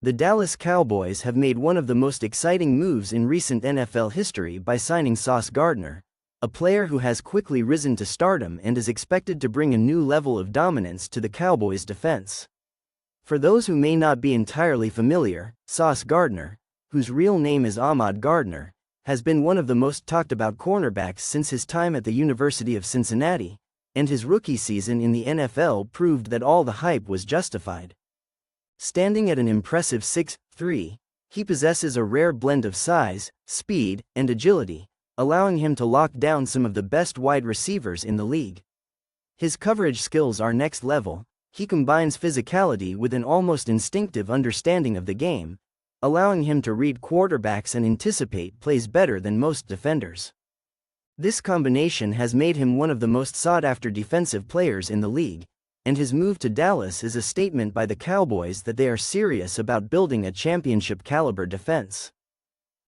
The Dallas Cowboys have made one of the most exciting moves in recent NFL history by signing Sauce Gardner, a player who has quickly risen to stardom and is expected to bring a new level of dominance to the Cowboys' defense. For those who may not be entirely familiar, Sauce Gardner, whose real name is Ahmad Gardner, has been one of the most talked about cornerbacks since his time at the University of Cincinnati, and his rookie season in the NFL proved that all the hype was justified. Standing at an impressive 6'3", he possesses a rare blend of size, speed, and agility, allowing him to lock down some of the best wide receivers in the league. His coverage skills are next level. He combines physicality with an almost instinctive understanding of the game, allowing him to read quarterbacks and anticipate plays better than most defenders. This combination has made him one of the most sought-after defensive players in the league, and his move to Dallas is a statement by the Cowboys that they are serious about building a championship-caliber defense.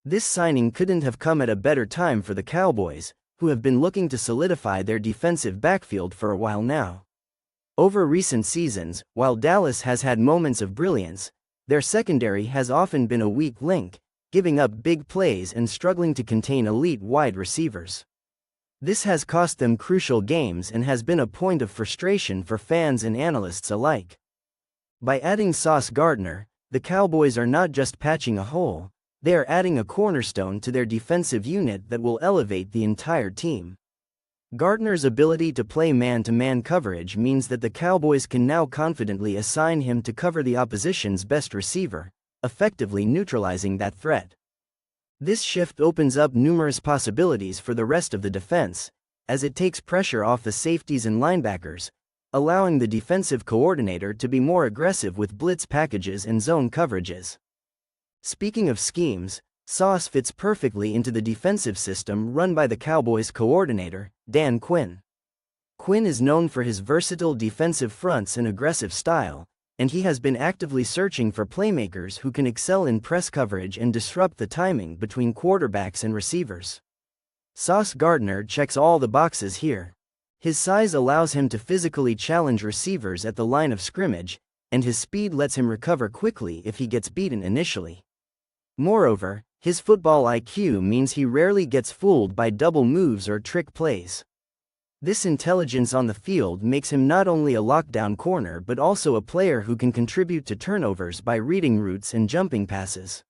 This signing couldn't have come at a better time for the Cowboys, who have been looking to solidify their defensive backfield for a while now. Over recent seasons, while Dallas has had moments of brilliance, their secondary has often been a weak link, giving up big plays and struggling to contain elite wide receivers. This has cost them crucial games and has been a point of frustration for fans and analysts alike. By adding Sauce Gardner, the Cowboys are not just patching a hole, they are adding a cornerstone to their defensive unit that will elevate the entire team. Gardner's ability to play man-to-man coverage means that the Cowboys can now confidently assign him to cover the opposition's best receiver, effectively neutralizing that threat. This shift opens up numerous possibilities for the rest of the defense, as it takes pressure off the safeties and linebackers, allowing the defensive coordinator to be more aggressive with blitz packages and zone coverages. Speaking of schemes, Sauce fits perfectly into the defensive system run by the Cowboys coordinator, Dan Quinn. Quinn is known for his versatile defensive fronts and aggressive style, and he has been actively searching for playmakers who can excel in press coverage and disrupt the timing between quarterbacks and receivers. Sauce Gardner checks all the boxes here. His size allows him to physically challenge receivers at the line of scrimmage, and his speed lets him recover quickly if he gets beaten initially. Moreover, his football IQ means he rarely gets fooled by double moves or trick plays. This intelligence on the field makes him not only a lockdown corner but also a player who can contribute to turnovers by reading routes and jumping passes.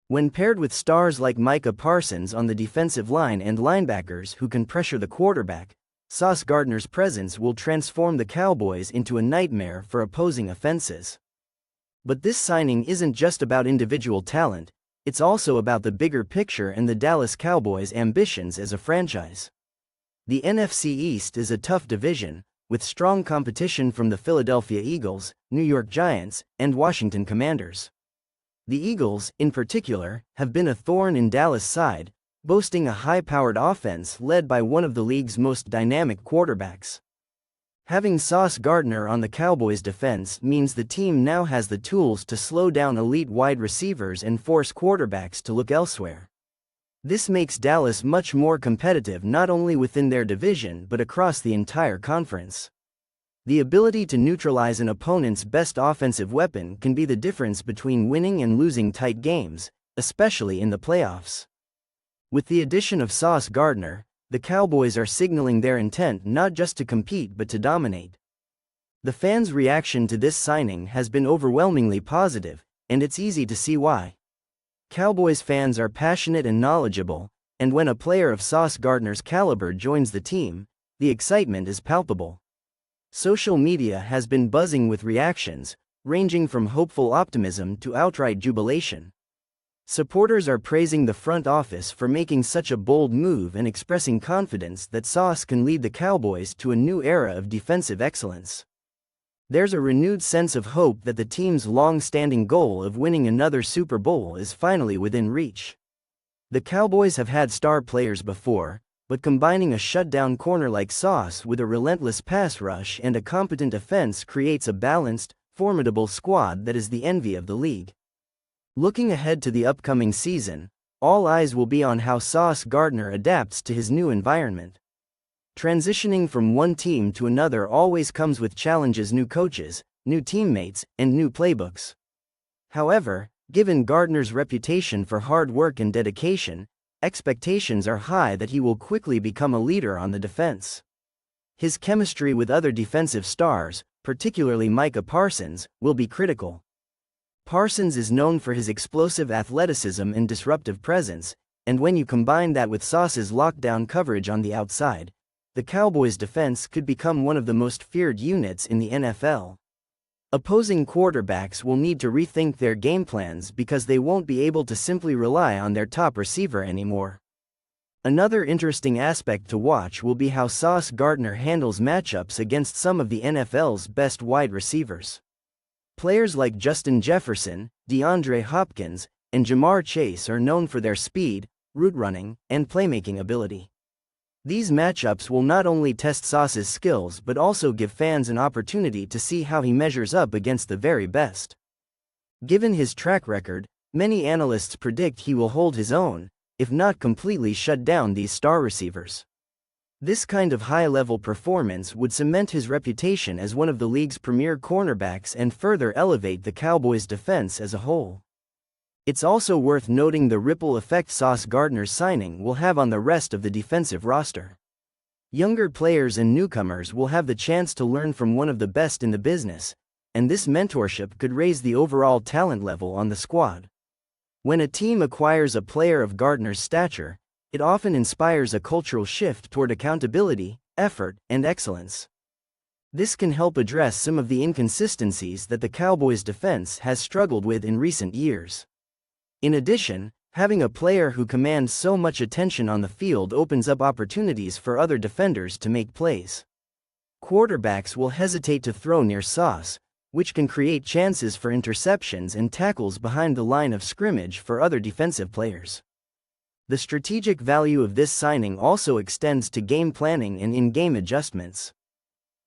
When paired with stars like Micah Parsons on the defensive line and linebackers who can pressure the quarterback, Sauce Gardner's presence will transform the Cowboys into a nightmare for opposing offenses. But this signing isn't just about individual talent, it's also about the bigger picture and the Dallas Cowboys' ambitions as a franchise. The NFC East is a tough division, with strong competition from the Philadelphia Eagles, New York Giants, and Washington Commanders. The Eagles, in particular, have been a thorn in Dallas' side, boasting a high-powered offense led by one of the league's most dynamic quarterbacks. Having Sauce Gardner on the Cowboys' defense means the team now has the tools to slow down elite wide receivers and force quarterbacks to look elsewhere. This makes Dallas much more competitive not only within their division but across the entire conference. The ability to neutralize an opponent's best offensive weapon can be the difference between winning and losing tight games, especially in the playoffs. With the addition of Sauce Gardner, the Cowboys are signaling their intent not just to compete but to dominate. The fans' reaction to this signing has been overwhelmingly positive, and it's easy to see why. Cowboys fans are passionate and knowledgeable, and when a player of Sauce Gardner's caliber joins the team, the excitement is palpable. Social media has been buzzing with reactions, ranging from hopeful optimism to outright jubilation. Supporters are praising the front office for making such a bold move and expressing confidence that Sauce can lead the Cowboys to a new era of defensive excellence. There's a renewed sense of hope that the team's long-standing goal of winning another Super Bowl is finally within reach. The Cowboys have had star players before, but combining a shutdown corner like Sauce with a relentless pass rush and a competent offense creates a balanced, formidable squad that is the envy of the league. Looking ahead to the upcoming season, all eyes will be on how Sauce Gardner adapts to his new environment. Transitioning from one team to another always comes with challenges: new coaches, new teammates, and new playbooks. However, given Gardner's reputation for hard work and dedication, expectations are high that he will quickly become a leader on the defense. His chemistry with other defensive stars, particularly Micah Parsons, will be critical. Parsons is known for his explosive athleticism and disruptive presence, and when you combine that with Sauce's lockdown coverage on the outside, the Cowboys' defense could become one of the most feared units in the NFL. Opposing quarterbacks will need to rethink their game plans because they won't be able to simply rely on their top receiver anymore. Another interesting aspect to watch will be how Sauce Gardner handles matchups against some of the NFL's best wide receivers. Players like Justin Jefferson, DeAndre Hopkins, and Jamar Chase are known for their speed, route running, and playmaking ability. These matchups will not only test Sauce's skills but also give fans an opportunity to see how he measures up against the very best. Given his track record, many analysts predict he will hold his own, if not completely shut down these star receivers. This kind of high-level performance would cement his reputation as one of the league's premier cornerbacks and further elevate the Cowboys' defense as a whole. It's also worth noting the ripple effect Sauce Gardner's signing will have on the rest of the defensive roster. Younger players and newcomers will have the chance to learn from one of the best in the business, and this mentorship could raise the overall talent level on the squad. When a team acquires a player of Gardner's stature, it often inspires a cultural shift toward accountability, effort, and excellence. This can help address some of the inconsistencies that the Cowboys' defense has struggled with in recent years. In addition, having a player who commands so much attention on the field opens up opportunities for other defenders to make plays. Quarterbacks will hesitate to throw near Sauce, which can create chances for interceptions and tackles behind the line of scrimmage for other defensive players. The strategic value of this signing also extends to game planning and in-game adjustments.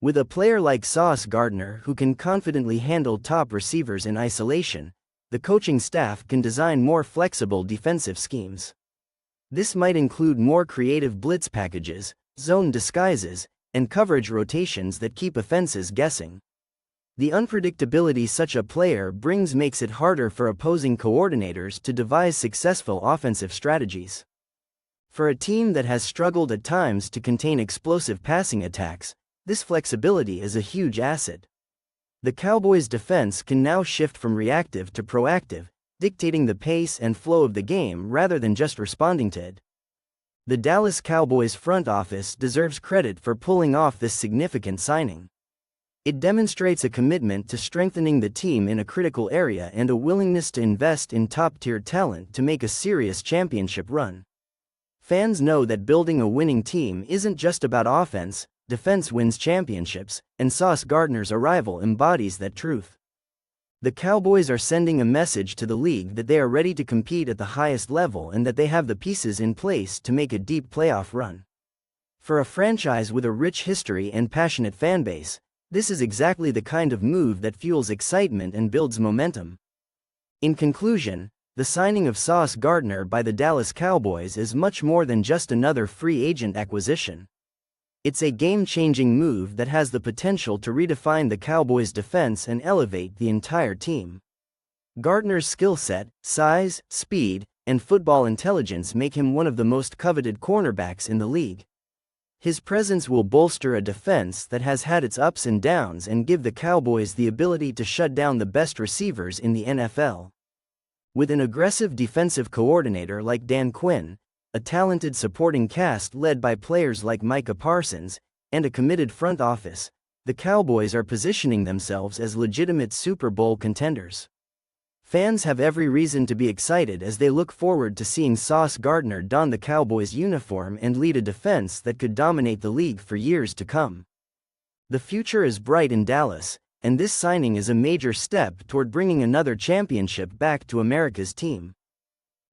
With a player like Sauce Gardner who can confidently handle top receivers in isolation, the coaching staff can design more flexible defensive schemes. This might include more creative blitz packages, zone disguises, and coverage rotations that keep offenses guessing. The unpredictability such a player brings makes it harder for opposing coordinators to devise successful offensive strategies. For a team that has struggled at times to contain explosive passing attacks, this flexibility is a huge asset. The Cowboys' defense can now shift from reactive to proactive, dictating the pace and flow of the game rather than just responding to it. The Dallas Cowboys front office deserves credit for pulling off this significant signing. It demonstrates a commitment to strengthening the team in a critical area and a willingness to invest in top-tier talent to make a serious championship run. Fans know that building a winning team isn't just about offense. Defense wins championships, and Sauce Gardner's arrival embodies that truth. The Cowboys are sending a message to the league that they are ready to compete at the highest level and that they have the pieces in place to make a deep playoff run. For a franchise with a rich history and passionate fanbase, this is exactly the kind of move that fuels excitement and builds momentum. In conclusion, the signing of Sauce Gardner by the Dallas Cowboys is much more than just another free agent acquisition. It's a game-changing move that has the potential to redefine the Cowboys' defense and elevate the entire team. Gardner's skill set, size, speed, and football intelligence make him one of the most coveted cornerbacks in the league. His presence will bolster a defense that has had its ups and downs and give the Cowboys the ability to shut down the best receivers in the NFL. With an aggressive defensive coordinator like Dan Quinn, a talented supporting cast led by players like Micah Parsons, and a committed front office, the Cowboys are positioning themselves as legitimate Super Bowl contenders. Fans have every reason to be excited as they look forward to seeing Sauce Gardner don the Cowboys uniform and lead a defense that could dominate the league for years to come. The future is bright in Dallas, and this signing is a major step toward bringing another championship back to America's team.